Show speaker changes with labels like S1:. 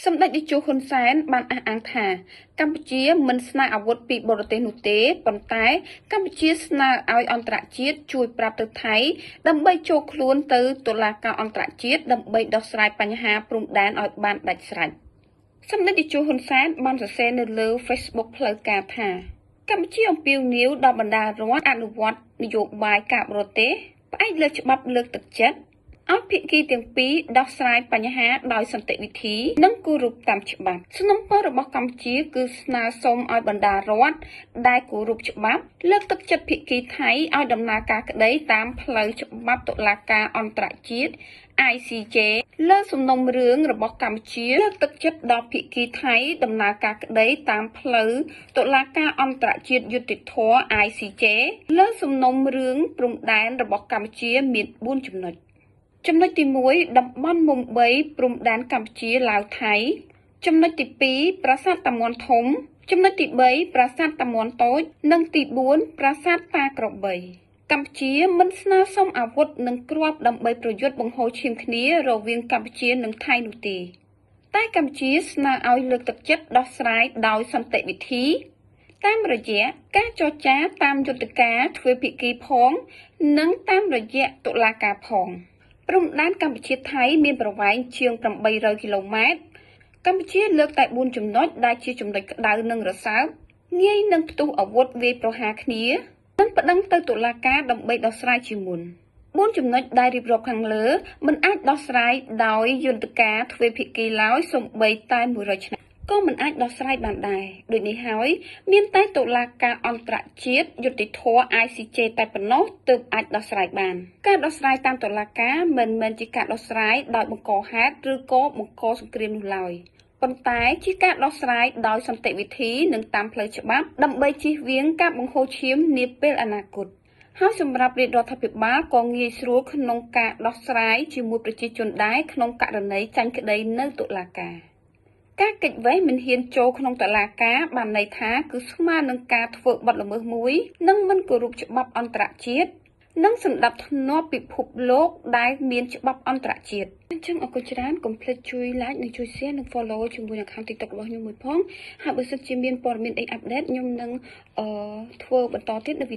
S1: សម្ដេចតេជោហ៊ុនសែនបានអះអាងថាកម្ពុជាមិនស្នើអាវុធពីបរទេសនោះទេប៉ុន្តែកម្ពុជាស្នើឲ្យអន្តរជាតិជួយប្រាប់ទៅថៃដើម្បីចូលខ្លួនទៅតុលាការអន្តរជាតិដើម្បីដោះស្រាយបញ្ហាព្រំដែនឲ្យបានដាច់ស្រេចសម្ដេចតេជោហ៊ុនសែនបានសរសេរនៅលើ Facebook ផ្លូវការថាកម្ពុជាអំពាវនាវដល់បណ្ដារដ្ឋអនុវត្តនយោបាយការបរទេសផ្អែកលើច្បាប់លើកទឹកចិត្តឲ្យភាគីទាំងពីរដោះស្រាយបញ្ហាដោយសន្តិវិធីនិងគោរពតាមច្បាប់សំណុំពររបស់កម្ពុជាគឺស្នើសុំឲ្យបណ្ដារដ្ឋដែលគោរពច្បាប់លើកទឹកចិត្តភាគីថៃឲ្យដំណើរការក្តីតាមផ្លូវច្បាប់តុលាការអន្តរជាតិ ICJ លើសំណុំរឿងរបស់កម្ពុជាលើកទឹកចិត្តដល់ភាគីថៃដំណើរការក្តីតាមផ្លូវតុលាការអន្តរជាតិយុត្តិធម៌ ICJ លើសំណុំរឿងព្រំដែនរបស់កម្ពុជាមាន4ចំណុចចំណុចទី1តំបន់មុំ3ព្រំដែនកម្ពុជាឡាវថៃចំណុចទី2ប្រាសាទតាមាន់ធំចំណុចទី3ប្រាសាទតាមាន់តូចនិងទី4ប្រាសាទតាក្របីកម្ពុជាមិនស្នើសុំអាវុធនិងគ្រាប់ដើម្បីប្រយុទ្ធបង្ហូរឈាមគ្នារវាងកម្ពុជានិងថៃនោះទេតែកម្ពុជាស្នើឲ្យលើកទឹកចិត្តដោះស្រាយដោយសន្តិវិធីតាមរយៈការចរចាតាមយុទ្ធការទ្វេភាគីផងនិងតាមរយៈតុលាការផងព្រំដែនកម្ពុជាថៃមានប្រវែងជាង800គីឡូម៉ែត្រកម្ពុជាលើកតែ4ចំណុចដែលជាចំណុចក្តៅនិងរសើបងាយនឹងផ្ទុះអាវុធវាយប្រហារគ្នានិងប្តឹងទៅតុលាការដើម្បីដោះស្រាយជាមុន4ចំណុចដែលរៀបរាប់ខាងលើមិនអាចដោះស្រាយដោយយន្តការទ្វេភាគីឡើយសូម្បីតែ100ឆ្នាំក៏មិនអាចដោះស្រាយបានដែរដូចនេះហើយមានតែតុលាការអន្តរជាតិយុត្តិធម៌ ICJ តែប៉ុណ្ណោះទើបអាចដោះស្រាយបានការដោះស្រាយតាមតុលាការមិនមែនជាការដោះស្រាយដោយបង្កហេតុឬក៏បង្កសង្គ្រាមនោះឡើយប៉ុន្តែជាការដោះស្រាយដោយសន្តិវិធីនិងតាមផ្លូវច្បាប់ដើម្បីជៀសវាងការបង្ហូរឈាមនាពេលអនាគតហើយសម្រាប់រាជរដ្ឋាភិបាលក៏ងាយស្រួលក្នុងការដោះស្រាយជាមួយប្រជាជនដែរក្នុងករណីចាញ់ក្តីនៅតុលាការការកិច្ចវេះមិនហ៊ានចូលក្នុងតុលាការបានន័យថាគឺស្មើនឹងការធ្វើបទល្មើសមួយនិងមិនគោរពច្បាប់អន្តរជាតិនិងសម្ដាប់ធ្នាប់ពិភពលោកដែលមានច្បាប់អន្តរជាតិអញ្ចឹងអរគុណច្រើនកុំភ្លេចជួយ like និងជួយ share និង follow ជាមួយនឹង account TikTok របស់ខ្ញុំមួយផងហើយបើសិនជាមានព័ត៌មានអីអាប់ដេតខ្ញុំនឹងធ្វើបន្តទៀតនៅ